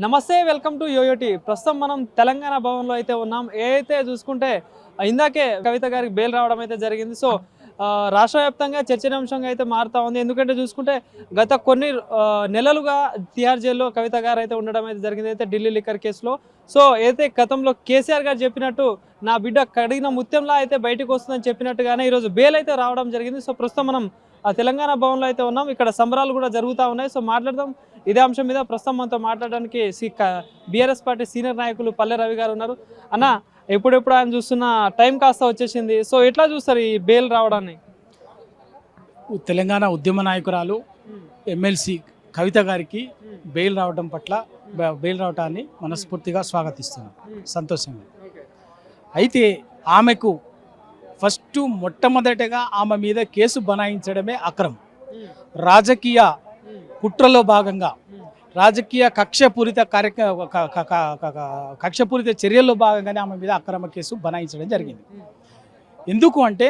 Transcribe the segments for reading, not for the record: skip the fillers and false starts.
నమస్తే, welcome to యోయోటి. ప్రస్తుతం మనం తెలంగాణ భవన్లో అయితే ఉన్నాం. ఏదైతే చూసుకుంటే ఇందాకే కవిత గారికి బెయిల్ రావడం అయితే జరిగింది. సో రాష్ట్ర వ్యాప్తంగా చర్చనీయాంశంగా అయితే మారుతా ఉంది. ఎందుకంటే చూసుకుంటే గత కొన్ని నెలలుగా తిహార్ జైల్లో కవిత గారు అయితే ఉండడం అయితే జరిగింది, అయితే ఢిల్లీ లిక్కర్ కేసులో. సో అయితే గతంలో కేసీఆర్ గారు చెప్పినట్టు నా బిడ్డ కడిగిన ముత్యంలా అయితే బయటకు వస్తుందని చెప్పినట్టుగానే ఈరోజు బెయిల్ అయితే రావడం జరిగింది. సో ప్రస్తుతం మనం తెలంగాణ భవన్లో అయితే ఉన్నాం. ఇక్కడ సంబరాలు కూడా జరుగుతూ ఉన్నాయి. సో మాట్లాడదాం ఇదే అంశం మీద. ప్రస్తుతం మనతో మాట్లాడడానికి బీఆర్ఎస్ పార్టీ సీనియర్ నాయకులు పల్లె రవి గారు ఉన్నారు. అన్న, ఎప్పుడెప్పుడు ఆయన చూస్తున్న టైం కాస్త వచ్చేసింది. సో ఎట్లా చూస్తారు ఈ బెయిల్ రావడాన్ని? తెలంగాణ ఉద్యమ నాయకురాలు ఎమ్మెల్సీ కవిత గారికి బెయిల్ రావటాన్ని మనస్ఫూర్తిగా స్వాగతిస్తున్నాం, సంతోషంగా. అయితే ఆమెకు మొట్టమొదటిగా ఆమె మీద కేసు బనాయించడమే అక్రమం. రాజకీయ కుట్రలో భాగంగా, రాజకీయ కక్షపూరిత చర్యల్లో భాగంగానే ఆమె మీద అక్రమ కేసు బనాయించడం జరిగింది. ఎందుకు అంటే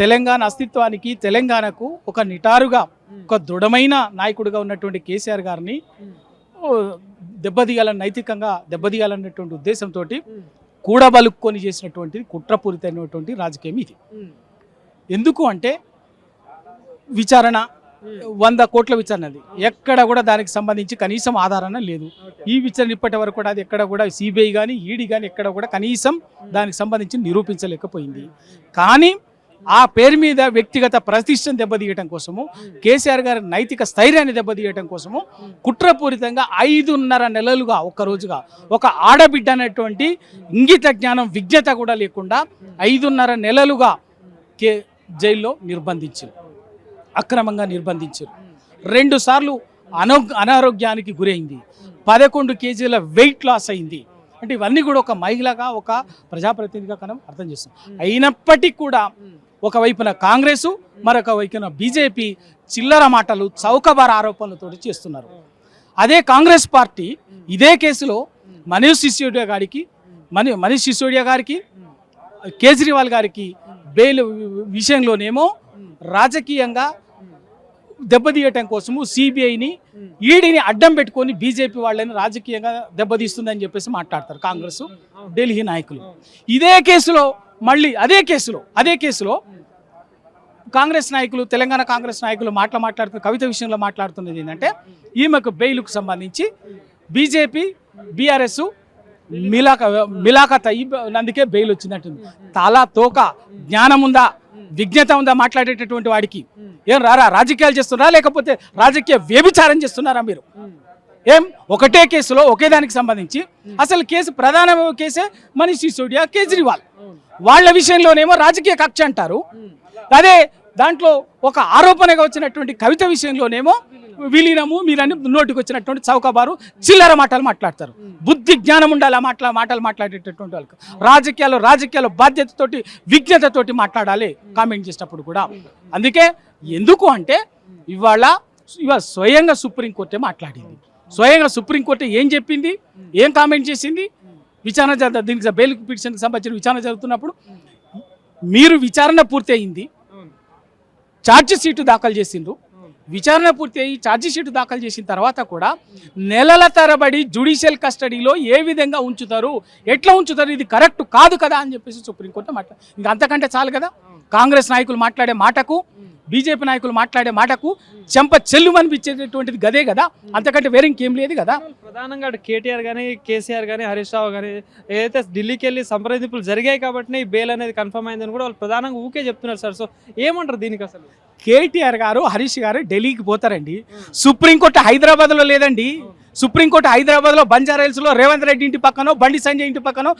తెలంగాణ అస్తిత్వానికి, తెలంగాణకు ఒక నిటారుగా, ఒక దృఢమైన నాయకుడిగా ఉన్నటువంటి కేసీఆర్ గారిని నైతికంగా దెబ్బతీయాలన్నటువంటి ఉద్దేశంతో కూడబలుక్కొని చేసినటువంటిది కుట్రపూరితమైనటువంటి రాజకీయం ఇది. ఎందుకు అంటే విచారణ 100 కోట్ల విచారణ, అది ఎక్కడ కూడా దానికి సంబంధించి కనీసం ఆధారణ లేదు. ఈ విచారణ ఇప్పటి వరకు కూడా అది ఎక్కడ కూడా సిబిఐ కానీ ఈడీ కానీ ఎక్కడ కూడా కనీసం దానికి సంబంధించి నిరూపించలేకపోయింది. కానీ ఆ పేరు మీద వ్యక్తిగత ప్రతిష్టను దెబ్బతీయటం కోసము, కేసీఆర్ గారి నైతిక స్థైర్యాన్ని దెబ్బతీయటం కోసము కుట్రపూరితంగా 5.5 నెలలుగా ఒక్కరోజుగా ఒక ఆడబిడ్డ అనేటువంటి ఇంగిత జ్ఞానం, విజ్ఞత కూడా లేకుండా 5.5 నెలలుగా జైల్లో నిర్బంధించారు, అక్రమంగా నిర్బంధించారు. 2 సార్లు అనారోగ్యానికి గురైంది, 11 కేజీల వెయిట్ లాస్ అయింది. అంటే ఇవన్నీ కూడా ఒక మహిళగా, ఒక ప్రజాప్రతినిధిగా మనం అర్థం చేస్తాం. అయినప్పటికీ కూడా ఒకవైపున కాంగ్రెస్, మరొక వైపున బీజేపీ చిల్లర మాటలు, చౌకబార ఆరోపణలతో చేస్తున్నారు. అదే కాంగ్రెస్ పార్టీ ఇదే కేసులో మనీష్ సిసోడియా గారికి కేజ్రీవాల్ గారికి బెయిల్ విషయంలోనేమో రాజకీయంగా దెబ్బతీయటం కోసము సిబిఐని, ఈడీని అడ్డం పెట్టుకొని బీజేపీ వాళ్ళని రాజకీయంగా దెబ్బతీస్తుందని చెప్పేసి మాట్లాడతారు కాంగ్రెస్, ఢిల్లీ నాయకులు. ఇదే కేసులో మళ్ళీ అదే కేసులో కాంగ్రెస్ నాయకులు, తెలంగాణ కాంగ్రెస్ నాయకులు మాట్లాడుతున్న కవిత విషయంలో మాట్లాడుతున్నది ఏంటంటే ఈమెకు బెయిల్కు సంబంధించి బీజేపీ, బీఆర్ఎస్ మిలాఖత్ అందుకే బెయిల్ వచ్చినట్టుంది. తల తోక జ్ఞానం ఉందా, విజ్ఞత ఉందా మాట్లాడేటటువంటి వాడికి? ఏం రాజకీయాలు చేస్తున్నారా, లేకపోతే రాజకీయ వ్యభిచారం చేస్తున్నారా మీరు? ఏం ఒకటే కేసులో ఒకే దానికి సంబంధించి అసలు ప్రధాన కేసే మనీష్ సిసోడియా, కేజ్రీవాల్ వాళ్ళ విషయంలోనేమో రాజకీయ కక్ష అంటారు. అదే దాంట్లో ఒక ఆరోపణగా వచ్చినటువంటి కవిత విషయంలోనేమో విలీనము, మీరని నోటికి వచ్చినటువంటి చౌకబారు చిల్లర మాటలు మాట్లాడతారు. బుద్ధి జ్ఞానం ఉండాలి మాటలు మాట్లాడేటటువంటి వాళ్ళకి. రాజకీయాలు బాధ్యతతోటి, విజ్ఞతతోటి మాట్లాడాలి కామెంట్ చేసేటప్పుడు కూడా. అందుకే ఎందుకు అంటే ఇవాళ స్వయంగా సుప్రీంకోర్టే మాట్లాడింది. స్వయంగా సుప్రీంకోర్టు ఏం చెప్పింది, ఏం కామెంట్ చేసింది? విచారణ దీనికి బెయిల్ పిటిషన్కి సంబంధించిన విచారణ జరుగుతున్నప్పుడు మీరు విచారణ పూర్తి అయింది, ఛార్జ్ షీటు దాఖలు చేసిండ్రు. విచారణ పూర్తి అయ్యి ఛార్జ్ షీటు దాఖలు చేసిన తర్వాత కూడా నెలల తరబడి జ్యుడిషియల్ కస్టడీలో ఏ విధంగా ఉంచుతారు, ఎట్లా ఉంచుతారు, ఇది కరెక్ట్ కాదు కదా అని చెప్పేసి సుప్రీంకోర్టు ఇంకా అంతకంటే చాలు కదా. కాంగ్రెస్ నాయకులు మాట్లాడే మాటకు, బీజేపీ నాయకులు మాట్లాడే మాటకు చెంప చెల్లుమనిపించేటటువంటిది గదే కదా, అంతకంటే వేరే ఇంకేం లేదు కదా. ప్రధానంగా కేటీఆర్ కానీ, కేసీఆర్ కానీ, హరీష్ రావు కానీ ఏదైతే ఢిల్లీకి వెళ్ళి సంప్రదింపులు జరిగాయి కాబట్టి బెయిల్ అనేది కన్ఫర్మ్ అయిందని కూడా వాళ్ళు ప్రధానంగా ఊకే చెప్తున్నారు సార్. సో ఏమంటారు దీనికి? అసలు కేటీఆర్ గారు, హరీష్ గారు ఢిల్లీకి పోతారండి. సుప్రీంకోర్టు హైదరాబాద్లో లేదండి. సుప్రీంకోర్టు హైదరాబాద్లో, బంజారాహిల్స్లో రేవంత్ రెడ్డి ఇంటి పక్కనో, బండి సంజయ్ ఇంటి పక్కనో,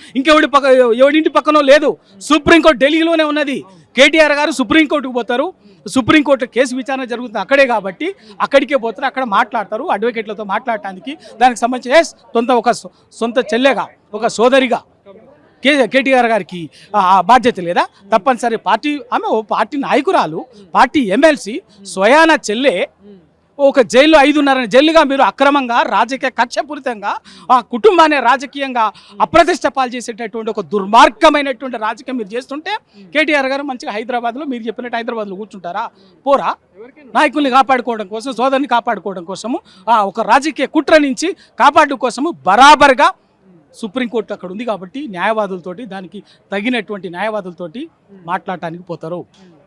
ఎవడింటి పక్కనో లేదు. సుప్రీంకోర్టు ఢిల్లీలోనే ఉన్నది. కేటీఆర్ గారు సుప్రీంకోర్టుకు పోతారు. సుప్రీంకోర్టు కేసు విచారణ జరుగుతుంది అక్కడే కాబట్టి అక్కడికే పోతారు, అక్కడ మాట్లాడతారు అడ్వకేట్లతో మాట్లాడటానికి. దానికి సంబంధించి ఒక సొంత చెల్లెగా, ఒక సోదరిగా కేటీఆర్ గారికి బాధ్యత లేదా? తప్పనిసరి ఆమె పార్టీ నాయకురాలు, పార్టీ ఎమ్మెల్సీ, స్వయాన చెల్లె, ఒక జైల్లో 5.5 జైలుగా మీరు అక్రమంగా రాజకీయ కక్షపూరితంగా ఆ కుటుంబాన్ని రాజకీయంగా అప్రతిష్ట పాలు చేసేటటువంటి ఒక దుర్మార్గమైనటువంటి రాజకీయం మీరు చేస్తుంటే కేటీఆర్ గారు మంచిగా హైదరాబాద్లో మీరు చెప్పినట్టు హైదరాబాద్లో కూర్చుంటారా? పోరా? నాయకుల్ని కాపాడుకోవడం కోసం, సోదరుని కాపాడుకోవడం కోసము, ఒక రాజకీయ కుట్ర నుంచి కాపాడడం కోసము బరాబర్గా సుప్రీంకోర్టు అక్కడ ఉంది కాబట్టి న్యాయవాదులతోటి దానికి తగినటువంటి న్యాయవాదులతోటి మాట్లాడటానికి పోతారు.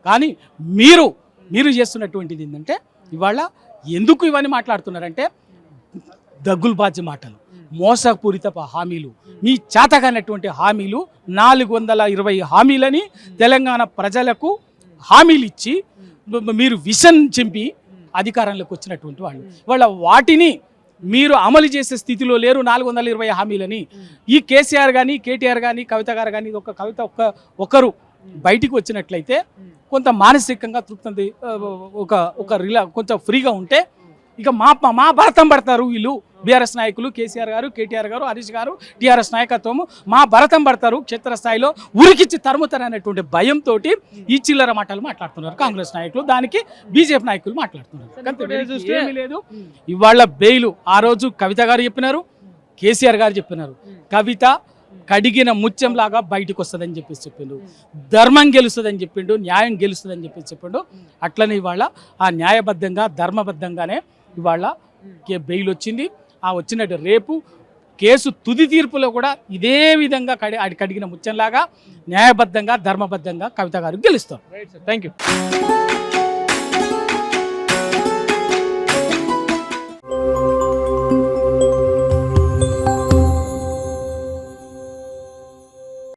కానీ మీరు చేస్తున్నటువంటిది ఏంటంటే ఇవాళ ఎందుకు ఇవన్నీ మాట్లాడుతున్నారంటే దగ్గుల్బాజీ మాటలు, మోసపూరిత హామీలు, మీ చేతగానటువంటి హామీలు 420 హామీలని తెలంగాణ ప్రజలకు హామీలు ఇచ్చి మీరు విషన్ చింపి అధికారంలోకి వచ్చినటువంటి వాళ్ళు ఇవాళ వాటిని మీరు అమలు చేసే స్థితిలో లేరు. 420 హామీలని ఈ కేసీఆర్ కానీ కేటీఆర్ కానీ కవిత గారు కానీ ఒకరు బయటికి వచ్చినట్లయితే కొంత మానసికంగా తృప్తి కొంచెం ఫ్రీగా ఉంటే ఇక మా భరతం పడతారు వీళ్ళు బీఆర్ఎస్ నాయకులు, కేసీఆర్ గారు, కేటీఆర్ గారు, హరీష్ గారు, టీఆర్ఎస్ నాయకత్వము మా భరతం పడతారు, క్షేత్రస్థాయిలో ఉరికిచ్చి తరుముతారు అనేటువంటి భయంతో ఈ చిల్లర మాటలు మాట్లాడుతున్నారు కాంగ్రెస్ నాయకులు, దానికి బీజేపీ నాయకులు మాట్లాడుతున్నారు. ఏమీ లేదు. ఇవాళ బెయిలు ఆ రోజు కవిత గారు చెప్పినారు, కేసీఆర్ గారు చెప్పినారు. కవిత కడిగిన ముత్యంలాగా బయటకు వస్తుందని చెప్పిండు, ధర్మం గెలుస్తుందని చెప్పిండు, న్యాయం గెలుస్తుందని చెప్పిండు. అట్లనే ఇవాళ ఆ న్యాయబద్ధంగా ధర్మబద్ధంగానే ఇవాళ బెయిల్ వచ్చింది. ఆ వచ్చినట్టు రేపు కేసు తుది తీర్పులో కూడా ఇదే విధంగా కడిగిన ముత్యంలాగా న్యాయబద్ధంగా ధర్మబద్ధంగా కవిత గారు గెలుస్తారు. Thank you.